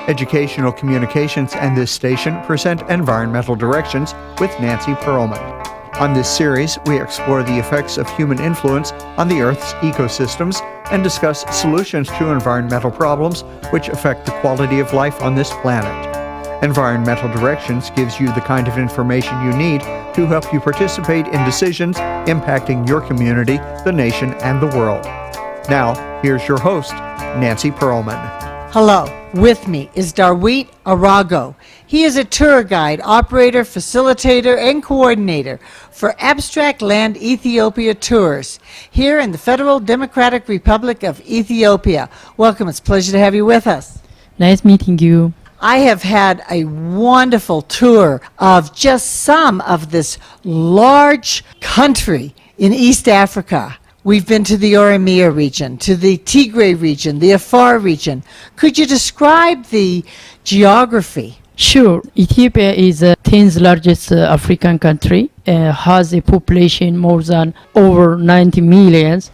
Educational Communications and this station present Environmental Directions with Nancy Pearlman. On this series, we explore the effects of human influence on the Earth's ecosystems and discuss solutions to environmental problems which affect the quality of life on this planet. Environmental Directions gives you the kind of information you need to help you participate in decisions impacting your community, the nation, and the world. Now, here's your host, Nancy Pearlman. Hello, with me is Dawit Aragaw. He is a tour guide, operator, facilitator, and coordinator for Abstract Land Ethiopia Tours here in the Federal Democratic Republic of Ethiopia. Welcome, it's a pleasure to have you with us. Nice meeting you. I have had a wonderful tour of just some of this large country in East Africa. We've been to the Oromia region, to the Tigray region, the Afar region. Could you describe the geography? Sure. Ethiopia is the 10th largest African country, has a population more than over 90 millions,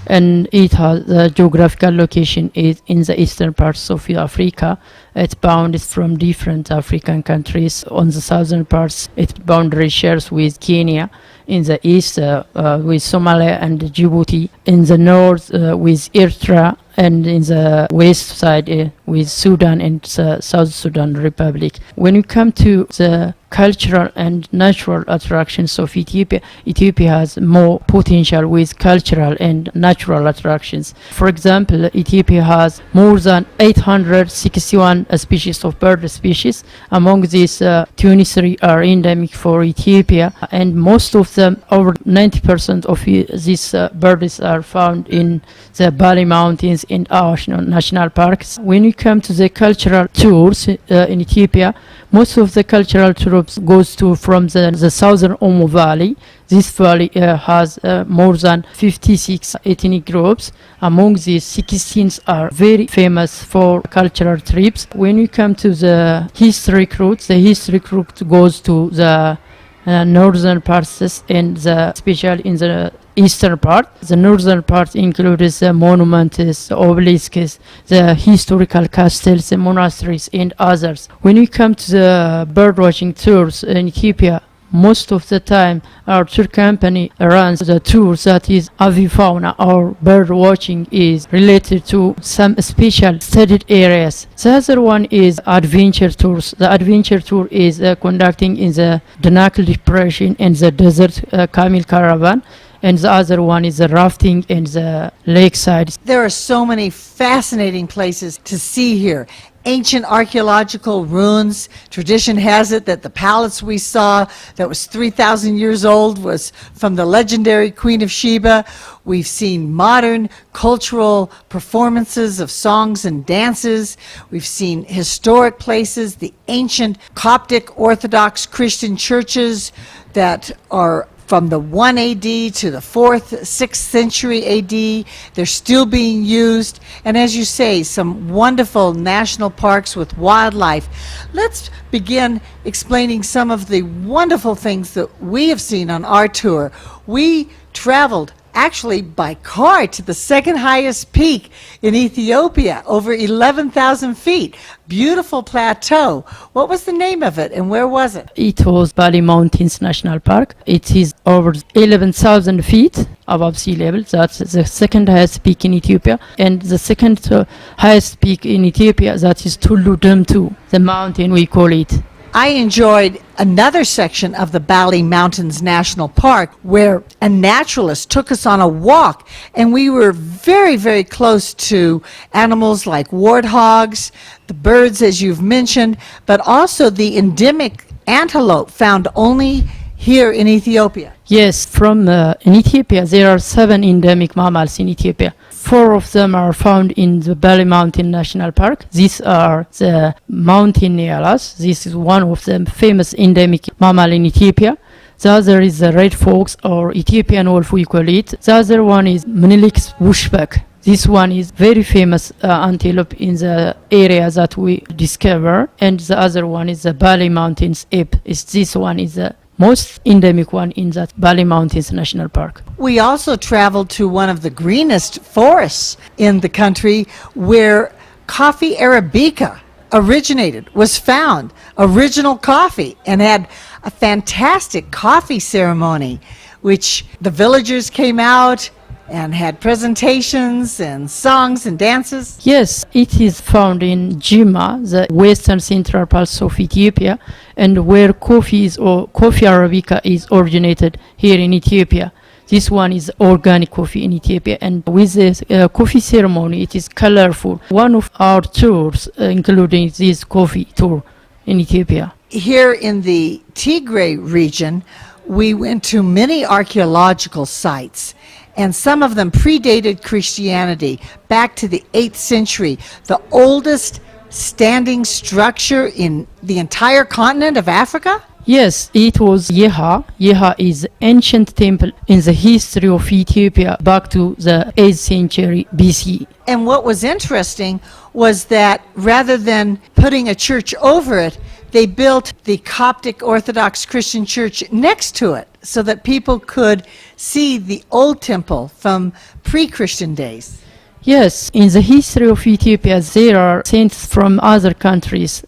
and it has the geographical location is in the eastern parts of Africa. It boundaries from different African countries. On the southern parts, it boundary shares with Kenya. In the east, with Somalia and Djibouti. In the north, with Eritrea. And in the west side, with Sudan and South Sudan Republic. When you come to the cultural and natural attractions of Ethiopia, Ethiopia has more potential with cultural and natural attractions. For example, Ethiopia has more than 861 species of bird species. Among these, 23 are endemic for Ethiopia, and most of them, over 90% of these birds are found in the Bali Mountains in our national parks. When you come to the cultural tours in Ethiopia, most of the cultural tours goes to from the southern Omo Valley. This valley has more than 56 ethnic groups. Among these, 16 are very famous for cultural trips. When you come to the historic route goes to the northern parts and especially in the eastern part. The northern part includes the monuments, obelisks, the historical castles, the monasteries, and others. When you come to the birdwatching tours in Ethiopia, most of the time our tour company runs the tours that is avifauna or bird watching is related to some special studied areas. The other one is adventure tours. The adventure tour is conducting in the Danakil Depression and the desert camel caravan. And the other one is the rafting and the lakeside. There are so many fascinating places to see here. Ancient archaeological ruins. Tradition has it that the palace we saw that was 3,000 years old was from the legendary Queen of Sheba. We've seen modern cultural performances of songs and dances. We've seen historic places, the ancient Coptic Orthodox Christian churches that are from the 1 AD to the 4th, 6th century AD. They're still being used. And as you say, some wonderful national parks with wildlife. Let's begin explaining some of the wonderful things that we have seen on our tour. We traveled actually by car to the second highest peak in Ethiopia, over 11,000 feet. Beautiful plateau. What was the name of it and where was it? It was Bali Mountains National Park. It is over 11,000 feet above sea level. That's the second highest peak in Ethiopia. And the second highest peak in Ethiopia, that is Tullu Demtu, the mountain we call it. I enjoyed another section of the Bali Mountains National Park where a naturalist took us on a walk, and we were very, very close to animals like warthogs, the birds as you've mentioned, but also the endemic antelope found only here in Ethiopia. Yes, from in Ethiopia there are 7 endemic mammals in Ethiopia. 4 of them are found in the Bali Mountain National Park. These are the mountain nyalas. This is one of the famous endemic mammal in Ethiopia. The other is the red fox or Ethiopian wolf we call it. The other one is Mnilik's bushbuck. This one is very famous antelope in the area that we discover. And the other one is the Bali Mountains ape. This one is the most endemic one in that Bali Mountains National Park. We also traveled to one of the greenest forests in the country where coffee Arabica originated, was found, original coffee, and had a fantastic coffee ceremony, which the villagers came out and had presentations and songs and dances. Yes, it is found in Jimma, the western central parts of Ethiopia, and where coffee is or coffee arabica is originated here in Ethiopia. This one is organic coffee in Ethiopia, and with this coffee ceremony, it is colorful. One of our tours, including this coffee tour in Ethiopia. Here in the Tigray region, we went to many archaeological sites, and some of them predated Christianity back to the 8th century. The oldest standing structure in the entire continent of Africa? Yes, it was Yeha. Yeha is ancient temple in the history of Ethiopia back to the 8th century BC. And what was interesting was that rather than putting a church over it, they built the Coptic Orthodox Christian church next to it so that people could see the old temple from pre-Christian days. Yes, in the history of Ethiopia, there are saints from other countries.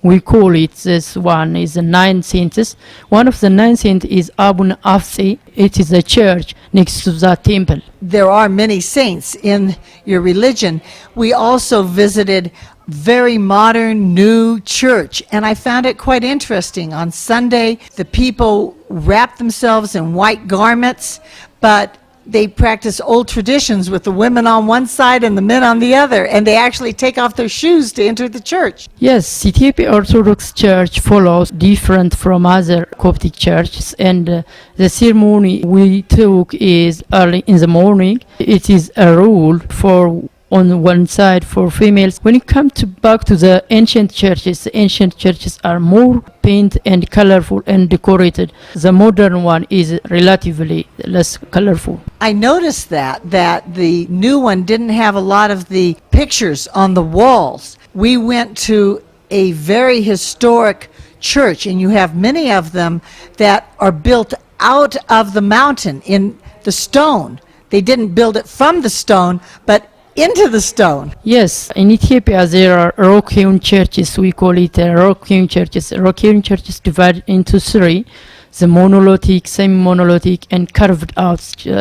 We call it, this one is the 9 saints. One of the 9 saints is Abun Afsi. It is a church next to the temple. There are many saints in your religion. We also visited very modern new church, and I found it quite interesting. On Sunday, the people wrap themselves in white garments, but they practice old traditions with the women on one side and the men on the other, and they actually take off their shoes to enter the church. Yes, Ethiopia Orthodox Church follows different from other Coptic churches, and the ceremony we took is early in the morning. It is a rule for on one side for females. When you come back to the ancient churches are more paint and colorful and decorated. The modern one is relatively less colorful. I noticed that the new one didn't have a lot of the pictures on the walls. We went to a very historic church, and you have many of them that are built out of the mountain in the stone. They didn't build it from the stone, but into the stone. Yes, in Ethiopia there are rock-hewn churches. We call it rock-hewn churches. Rock-hewn churches divided into 3. The monolithic, semi-monolithic, and carved out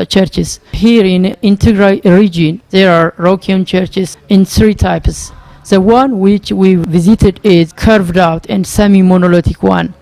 churches. Here in Tigray region, there are rock-hewn churches in 3 types. The one which we visited is carved out and semi-monolithic one.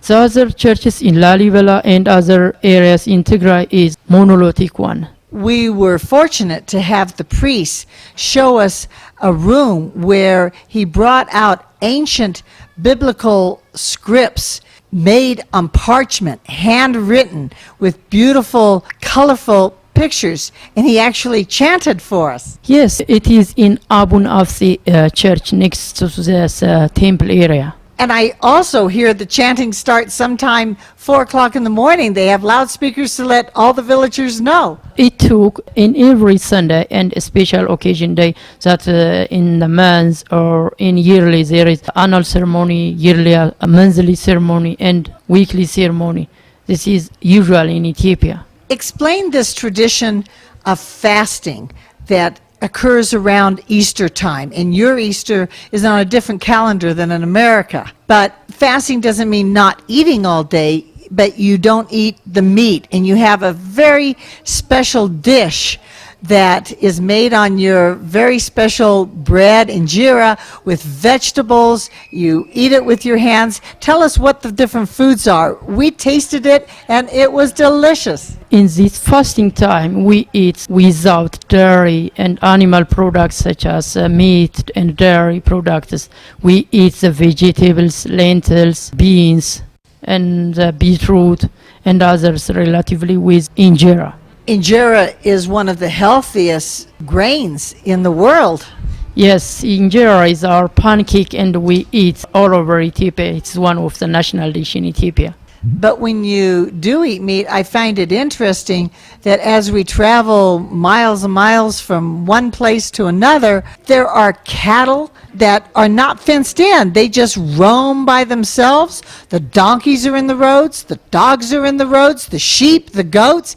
The other churches in Lalibela and other areas in Tigray is monolithic one. We were fortunate to have the priest show us a room where he brought out ancient biblical scripts made on parchment, handwritten with beautiful, colorful pictures, and he actually chanted for us. Yes, it is in Abun Afsi church next to this temple area. And I also hear the chanting start sometime 4 o'clock in the morning. They have loudspeakers to let all the villagers know. It took in every Sunday and a special occasion day that in the months or in yearly there is annual ceremony, yearly a monthly ceremony and weekly ceremony. This is usual in Ethiopia. Explain this tradition of fasting that occurs around Easter time, and your Easter is on a different calendar than in America. But fasting doesn't mean not eating all day, but you don't eat the meat, and you have a very special dish that is made on your very special bread, injera, with vegetables. You eat it with your hands. Tell us what the different foods are. We tasted it, and it was delicious. In this fasting time, we eat without dairy and animal products such as meat and dairy products. We eat the vegetables, lentils, beans, and beetroot and others relatively with injera. Injera is one of the healthiest grains in the world. Yes, injera is our pancake and we eat all over Ethiopia. It's one of the national dish in Ethiopia. But when you do eat meat, I find it interesting that as we travel miles and miles from one place to another, there are cattle that are not fenced in. They just roam by themselves. The donkeys are in the roads, the dogs are in the roads, the sheep, the goats.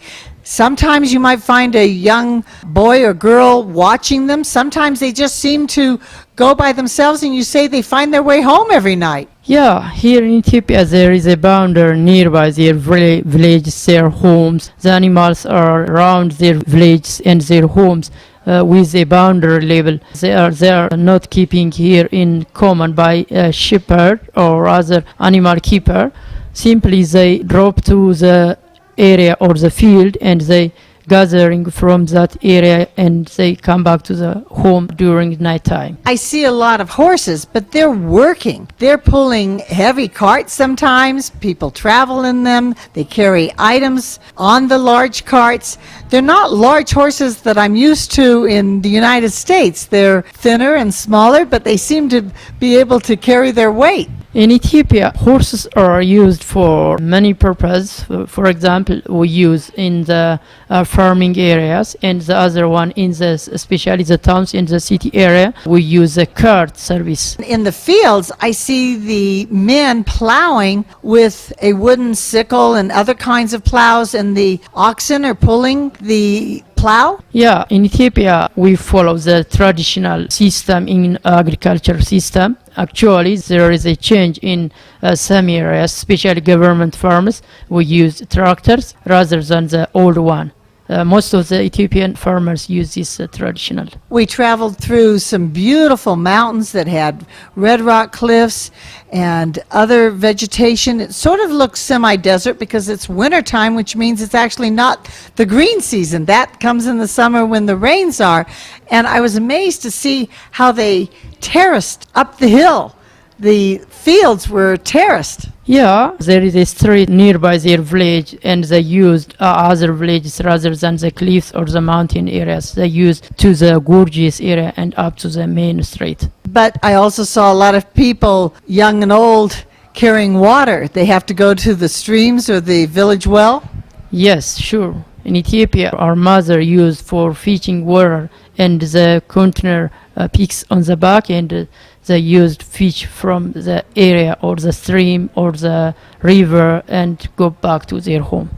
Sometimes you might find a young boy or girl watching them. Sometimes they just seem to go by themselves, and you say they find their way home every night. Yeah, here in Ethiopia there is a boundary nearby their villages, their homes. The animals are around their villages and their homes with a boundary level. They are not keeping here in common by a shepherd or other animal keeper. Simply they drop to the area or the field and they gathering from that area and they come back to the home during night time. I see a lot of horses, but they're working. They're pulling heavy carts sometimes. People travel in them. They carry items on the large carts. They're not large horses that I'm used to in the United States. They're thinner and smaller, but they seem to be able to carry their weight. In Ethiopia, horses are used for many purposes. For example, we use in the farming areas, and the other one in the, especially the towns in the city area, we use a cart service. In the fields, I see the men plowing with a wooden sickle and other kinds of plows, and the oxen are pulling the plow. Yeah, in Ethiopia, we follow the traditional system in agriculture system. Actually, there is a change in some areas, especially government farms. We use tractors rather than the old one. Most of the Ethiopian farmers use this traditional. We traveled through some beautiful mountains that had red rock cliffs and other vegetation. It sort of looks semi-desert because it's wintertime, which means it's actually not the green season. That comes in the summer when the rains are. And I was amazed to see how they terraced up the hill. The fields were terraced. Yeah, there is a street nearby their village and they used other villages rather than the cliffs or the mountain areas. They used to the gorgeous area and up to the main street. But I also saw a lot of people, young and old, carrying water. They have to go to the streams or the village well. Yes, sure. In Ethiopia, our mother used for fetching water and the container picks on the back and they used fish from the area or the stream or the river and go back to their home.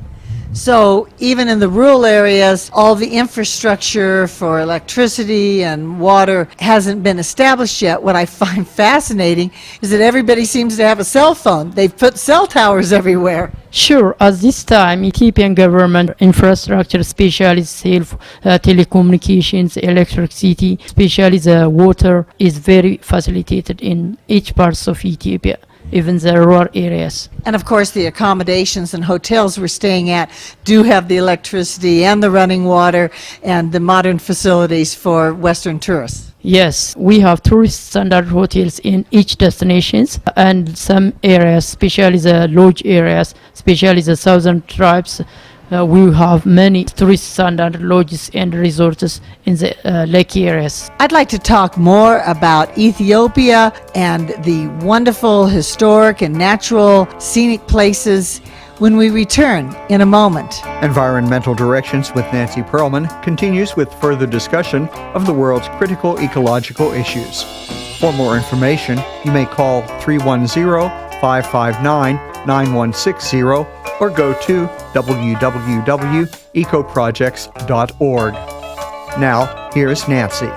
So even in the rural areas, all the infrastructure for electricity and water hasn't been established yet. What I find fascinating is that everybody seems to have a cell phone. They've put cell towers everywhere. Sure, at this time, Ethiopian government infrastructure, especially telecommunications, electricity, especially the water, is very facilitated in each parts of Ethiopia, even the rural areas. And of course, the accommodations and hotels we're staying at do have the electricity and the running water and the modern facilities for Western tourists. Yes, we have tourist standard hotels in each destinations and some areas, especially the lodge areas, especially the southern tribes, we have many tourist standard lodges and resorts in the lake areas. I'd like to talk more about Ethiopia and the wonderful historic and natural scenic places when we return in a moment. Environmental Directions with Nancy Pearlman continues with further discussion of the world's critical ecological issues. For more information, you may call 310-559-9160 or go to www.ecoprojects.org. Now, here's Nancy.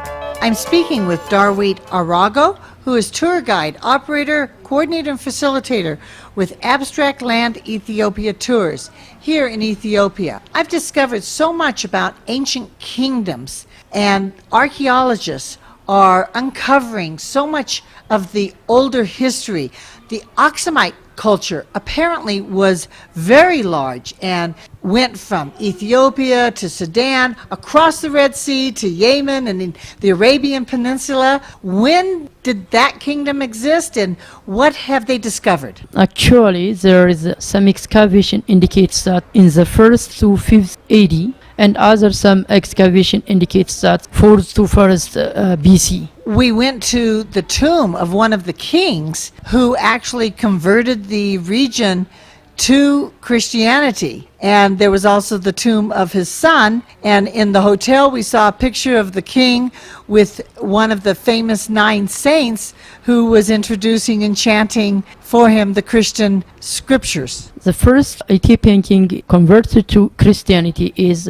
I'm speaking with Dawit Aragaw, who is tour guide, operator, coordinator, and facilitator with Abstract Land Ethiopia Tours here in Ethiopia. I've discovered so much about ancient kingdoms, and archaeologists are uncovering so much of the older history. The Aksumite culture apparently was very large and went from Ethiopia to Sudan, across the Red Sea to Yemen and in the Arabian Peninsula. When did that kingdom exist and what have they discovered? Actually, there is some excavation indicates that in the 1st to 5th AD, and some excavation indicates that 4th to 1st BC. We went to the tomb of one of the kings who actually converted the region to Christianity. And there was also the tomb of his son. And in the hotel, we saw a picture of the king with one of the famous 9 saints who was introducing and chanting for him the Christian scriptures. The first Ethiopian king converted to Christianity is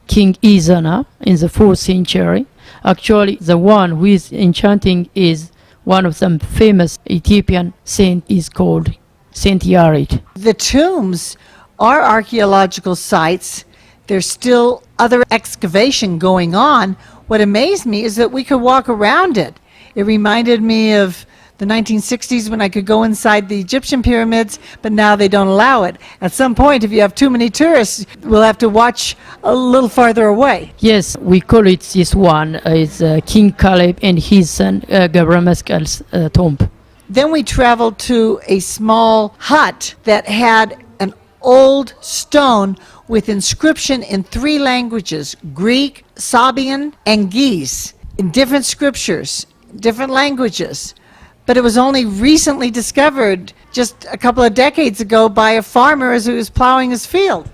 King Izana in the 4th century. Actually, the one who is enchanting is one of the famous Ethiopian saint is called Saint Yared. The tombs are archaeological sites. There's still other excavation going on. What amazed me is that we could walk around it. It reminded me of the 1960s when I could go inside the Egyptian pyramids, but now they don't allow it. At some point, if you have too many tourists, we'll have to watch a little farther away. Yes, we call it this one is King Caleb and his son Gabrameskel's tomb. Then we traveled to a small hut that had an old stone with inscription in 3 languages, Greek, Sabian, and Ge'ez, in different scriptures, different languages. But it was only recently discovered just a couple of decades ago by a farmer as he was plowing his field.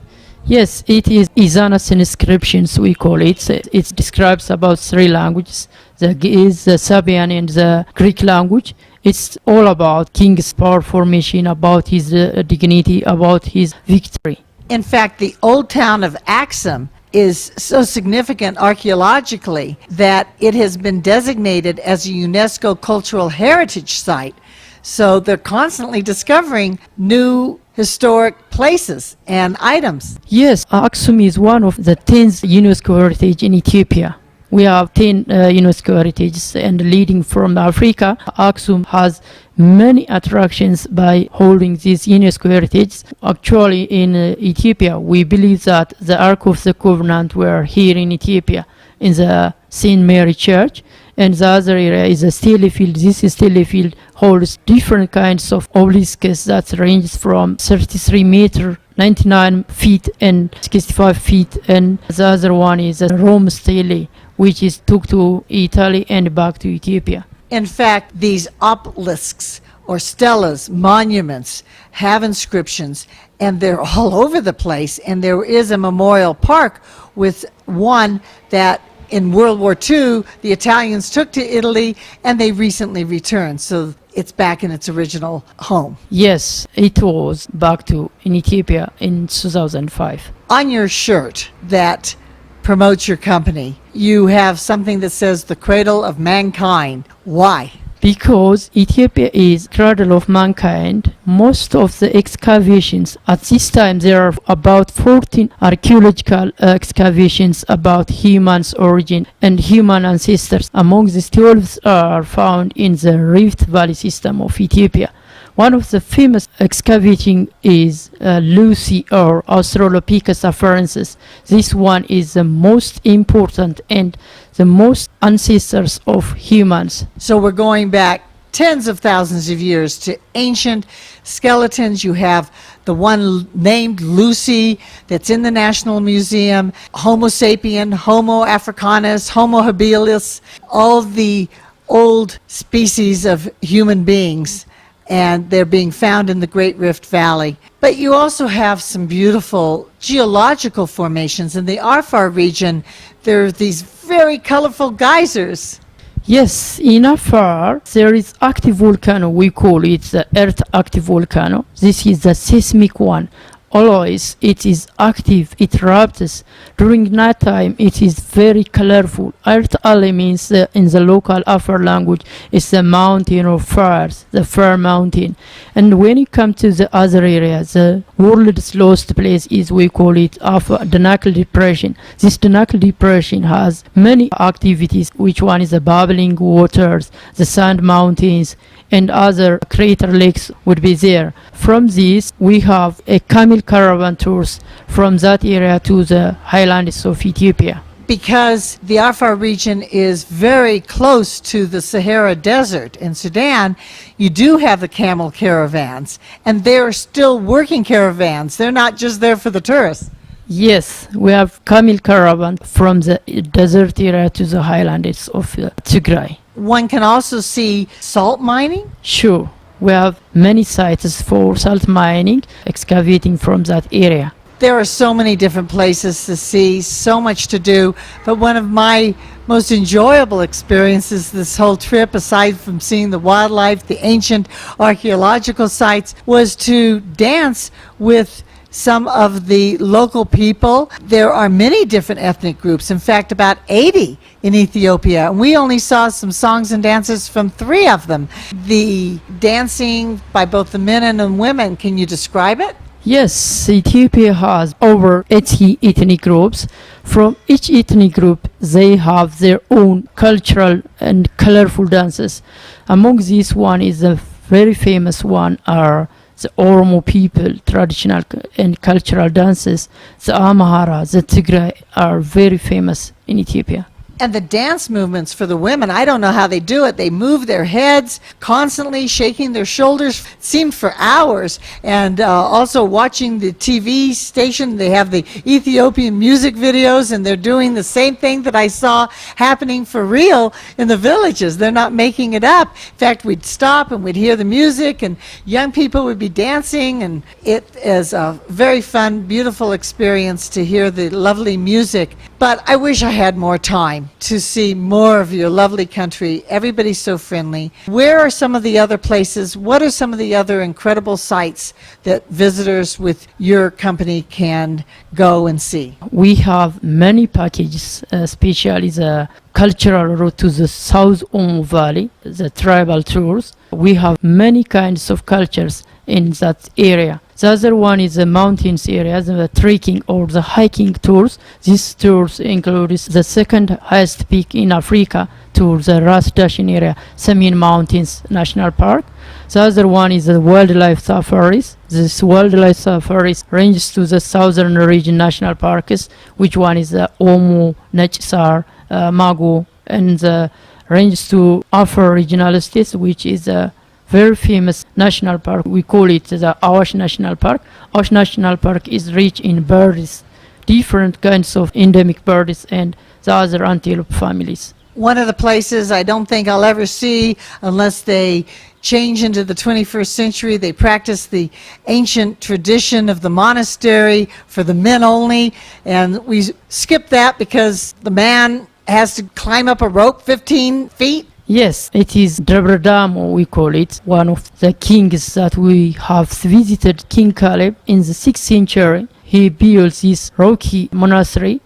Yes, it is Izana's inscriptions, we call it. It describes about 3 languages, the Ge'ez, the Sabian, and the Greek language. It's all about king's power formation, about his dignity, about his victory. In fact, the old town of Axum is so significant archaeologically that it has been designated as a UNESCO Cultural Heritage Site. So they're constantly discovering new historic places and items. Yes, Aksum is one of the 10th UNESCO heritage in Ethiopia. We have 10 UNESCO heritages, and leading from Africa, Aksum has many attractions by holding these UNESCO heritages. Actually, in Ethiopia, we believe that the Ark of the Covenant were here in Ethiopia, in the St. Mary Church, and the other area is a stele field. This stele field holds different kinds of obelisks that ranges from 33 meters, 99 feet, and 65 feet, and the other one is a Rome stele, which is took to Italy and back to Ethiopia. In fact, these obelisks or stelas, monuments, have inscriptions, and they're all over the place. And there is a memorial park with one that in World War II, the Italians took to Italy, and they recently returned. So it's back in its original home. Yes, it was back to in Ethiopia in 2005. On your shirt that promotes your company, you have something that says the cradle of mankind. Why? Because Ethiopia is cradle of mankind, most of the excavations at this time there are about 14 archaeological excavations about humans' origin and human ancestors. Among these 12 are found in the Rift Valley system of Ethiopia. One of the famous excavating is Lucy or Australopithecus afarensis. This one is the most important and the most ancestors of humans. So we're going back tens of thousands of years to ancient skeletons. You have the one named Lucy that's in the National Museum, Homo sapien, Homo africanus, Homo habilis, all the old species of human beings, and they're being found in the Great Rift Valley. But you also have some beautiful geological formations in the Afar region. There are these very colorful geysers. Yes, in Afar there is active volcano, we call it the Earth active volcano. This is the seismic one. Always it is active, it erupts. During night time it is very colorful. Earth Ale means in the local Afar language it's the mountain of fires, the fire mountain. And when you come to the other area, the world's lost place is, we call it Afar Danakil Depression. This Danakil Depression has many activities, which one is the bubbling waters, the sand mountains, and other crater lakes would be there. From this we have a camel caravan tours from that area to the highlands of Ethiopia. Because the Afar region is very close to the Sahara Desert in Sudan, you do have the camel caravans, and they're still working caravans. They're not just there for the tourists. Yes, we have camel caravan from the desert area to the highlands of Tigray. One can also see salt mining. Sure, We have many sites for salt mining, excavating from that area. There are so many different places to see, so much to do, but one of my most enjoyable experiences this whole trip, aside from seeing the wildlife, the ancient archaeological sites, was to dance with some of the local people. There are many different ethnic groups, in fact about 80 in Ethiopia, and we only saw some songs and dances from 3 of them. The dancing by both the men and the women, can you describe it? Yes, Ethiopia has over 80 ethnic groups. From each ethnic group, they have their own cultural and colorful dances. Among these, one is a very famous one are the Oromo people, traditional and cultural dances. The Amhara, the Tigray are very famous in Ethiopia. And the dance movements for the women, I don't know how they do it. They move their heads constantly, shaking their shoulders, it seemed for hours. And also watching the TV station, they have the Ethiopian music videos, and they're doing the same thing that I saw happening for real in the villages. They're not making it up. In fact, we'd stop and we'd hear the music, and young people would be dancing, and it is a very fun, beautiful experience to hear the lovely music. But I wish I had more time to see more of your lovely country. Everybody's so friendly. Where are some of the other places? What are some of the other incredible sites that visitors with your company can go and see? We have many packages, especially the cultural route to the South Omo Valley, the tribal tours. We have many kinds of cultures in that area. The other one is the mountains area, the trekking or the hiking tours. These tours include the second highest peak in Africa to the Ras Dashin area, Samin Mountains National Park. The other one is the wildlife safaris. This wildlife safaris ranges to the southern region national parks, which one is the Omo, Nechsar, Mago, and the ranges to Afar regional states, which is a very famous national park. We call it the Awash National Park. Awash National Park is rich in birds, different kinds of endemic birds and the other antelope families. One of the places I don't think I'll ever see unless they change into the 21st century. They practice the ancient tradition of the monastery for the men only, and we skip that because the man has to climb up a rope 15 feet. Yes, it is Debradamo, we call it, one of the kings that we have visited, King Caleb, in the 6th century. He built this rocky monastery.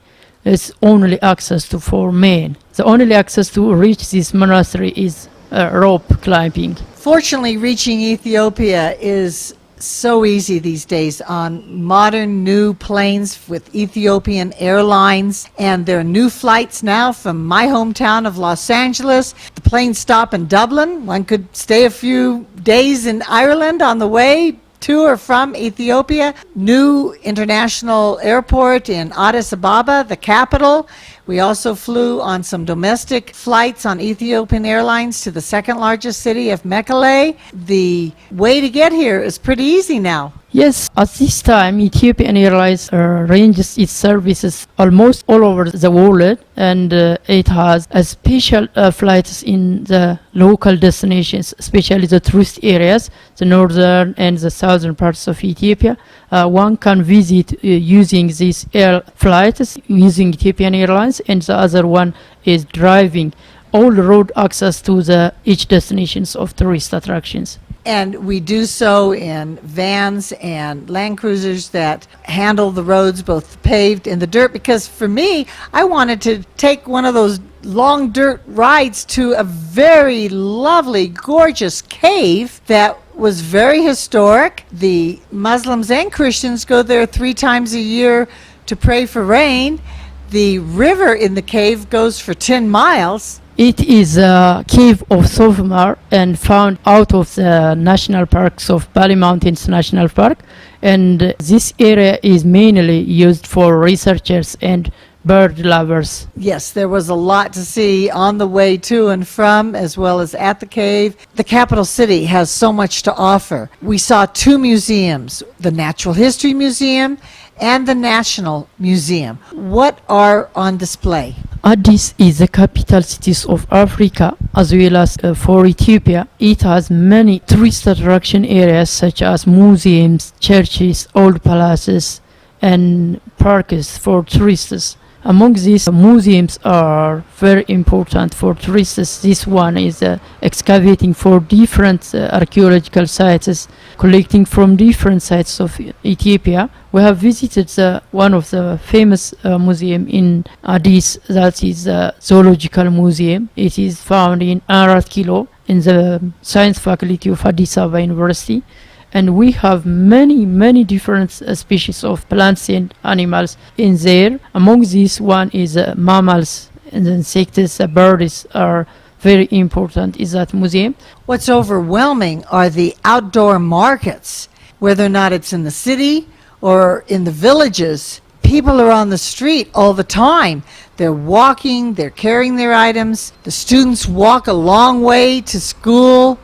It's only access to for men. The only access to reach this monastery is rope climbing. Fortunately, reaching Ethiopia is so easy these days on modern new planes with Ethiopian Airlines, and there are new flights now from my hometown of Los Angeles. The planes stop in Dublin. One could stay a few days in Ireland on the way to or from Ethiopia. New international airport in Addis Ababa, the capital. We also flew on some domestic flights on Ethiopian Airlines to the second largest city of Mekelle. The way to get here is pretty easy now. Yes, at this time, Ethiopian Airlines ranges its services almost all over the world, and it has a special flights in the local destinations, especially the tourist areas, the northern and the southern parts of Ethiopia. One can visit using these air flights, using Ethiopian Airlines, and the other one is driving all road access to the each destinations of tourist attractions. And we do so in vans and Land Cruisers that handle the roads, both paved and the dirt, because for me, I wanted to take one of those long dirt rides to a very lovely, gorgeous cave that was very historic. The Muslims and Christians go there 3 times a year to pray for rain. The river in the cave goes for 10 miles. It is a cave of Sofmar and found out of the national parks of Bali Mountains National Park, and this area is mainly used for researchers and bird lovers. Yes, there was a lot to see on the way to and from, as well as at the cave. The capital city has so much to offer. We saw 2 museums, the Natural History Museum and the National Museum. What are on display? Addis is the capital cities of Africa as well as for Ethiopia. It has many tourist attraction areas such as museums, churches, old palaces, and parks for tourists. Among these museums are very important for tourists. This one is excavating for different archaeological sites, collecting from different sites of Ethiopia. We have visited one of the famous museum in Addis, that is the Zoological Museum. It is found in Arat Kilo in the Science Faculty of Addis Ababa University. And we have many different species of plants and animals in there. Among these one is mammals and insects, birds are very important in that museum. What's overwhelming are the outdoor markets, whether or not it's in the city or in the villages. People are on the street all the time. They're walking, they're carrying their items. The students walk a long way to school.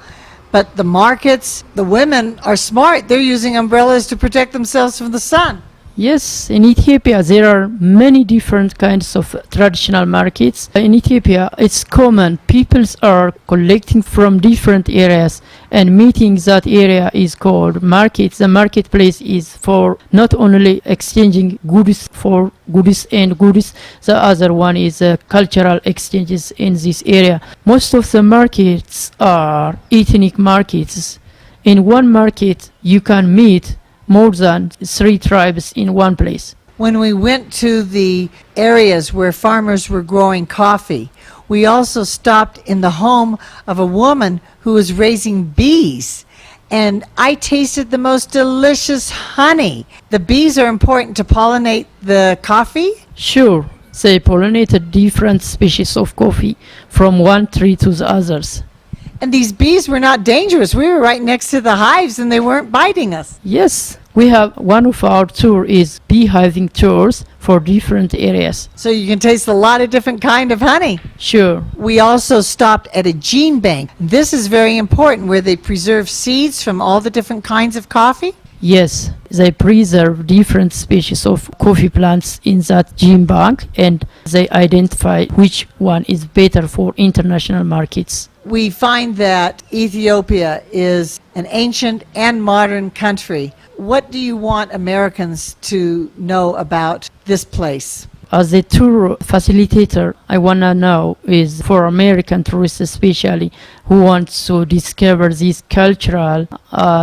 But the markets, the women are smart. They're using umbrellas to protect themselves from the sun. Yes, in Ethiopia there are many different kinds of traditional markets. In Ethiopia it's common, people are collecting from different areas and meeting. That area is called market. The marketplace is for not only exchanging goods for goods and goods, the other one is cultural exchanges in this area. Most of the markets are ethnic markets. In one market you can meet more than 3 tribes in one place. When we went to the areas where farmers were growing coffee, we also stopped in the home of a woman who was raising bees. And I tasted the most delicious honey. The bees are important to pollinate the coffee? Sure, they pollinated different species of coffee from one tree to the others. And these bees were not dangerous. We were right next to the hives and they weren't biting us. Yes, we have one of our tour is beehive tours for different areas. So you can taste a lot of different kind of honey. Sure. We also stopped at a gene bank. This is very important, where they preserve seeds from all the different kinds of coffee. Yes, they preserve different species of coffee plants in that gene bank and they identify which one is better for international markets. We find that Ethiopia is an ancient and modern country. What do you want Americans to know about this place? As a tour facilitator, I want to know is for American tourists especially who want to discover this cultural,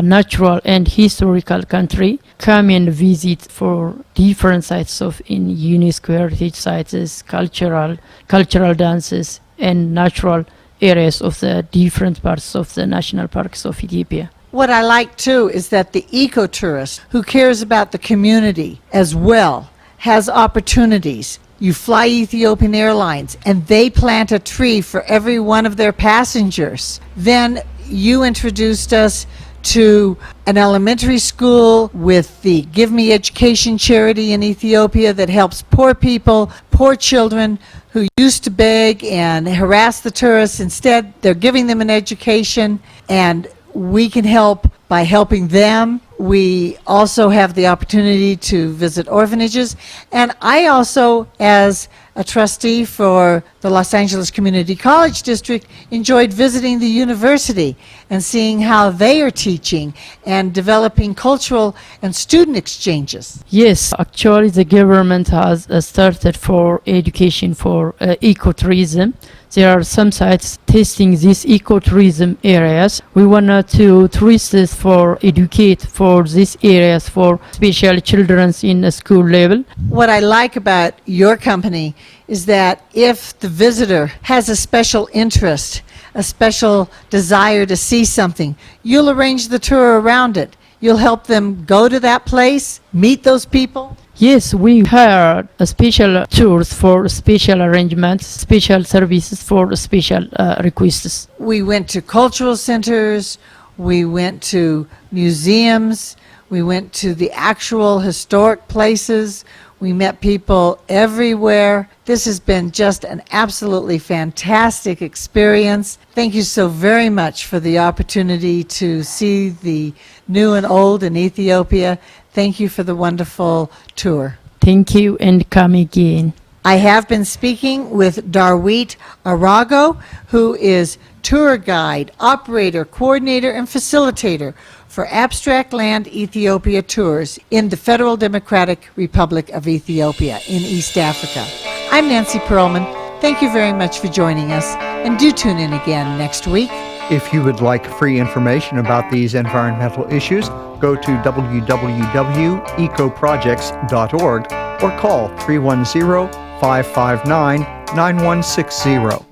natural and historical country, come and visit for different sites of in UNESCO heritage sites, cultural dances and natural areas of the different parts of the national parks of Ethiopia. What I like too is that the ecotourist who cares about the community as well has opportunities. You fly Ethiopian Airlines and they plant a tree for every one of their passengers. Then you introduced us to an elementary school with the Give Me Education charity in Ethiopia that helps poor people, poor children who used to beg and harass the tourists. Instead, they're giving them an education, and we can help by helping them. We also have the opportunity to visit orphanages. And I also, as a trustee for the Los Angeles Community College District, enjoyed visiting the university and seeing how they are teaching and developing cultural and student exchanges. Yes, actually the government has started for education for ecotourism. There are some sites testing these ecotourism areas. We want to tourists for educate for these areas for special children in a school level. What I like about your company is that if the visitor has a special interest, a special desire to see something, you'll arrange the tour around it. You'll help them go to that place, meet those people. Yes, we hired a special tours for special arrangements, special services for special requests. We went to cultural centers, we went to museums, we went to the actual historic places, we met people everywhere. This has been just an absolutely fantastic experience. Thank you so very much for the opportunity to see the new and old in Ethiopia. Thank you for the wonderful tour. Thank you and come again. I have been speaking with Dawit Aragaw, who is tour guide, operator, coordinator, and facilitator for Abstract Land Ethiopia tours in the Federal Democratic Republic of Ethiopia in East Africa. I'm Nancy Pearlman. Thank you very much for joining us, and do tune in again next week. If you would like free information about these environmental issues, go to www.ecoprojects.org or call 310-559-9160.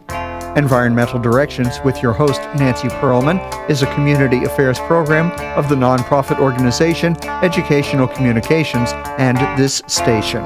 Environmental Directions with your host, Nancy Pearlman, is a community affairs program of the nonprofit organization Educational Communications and this station.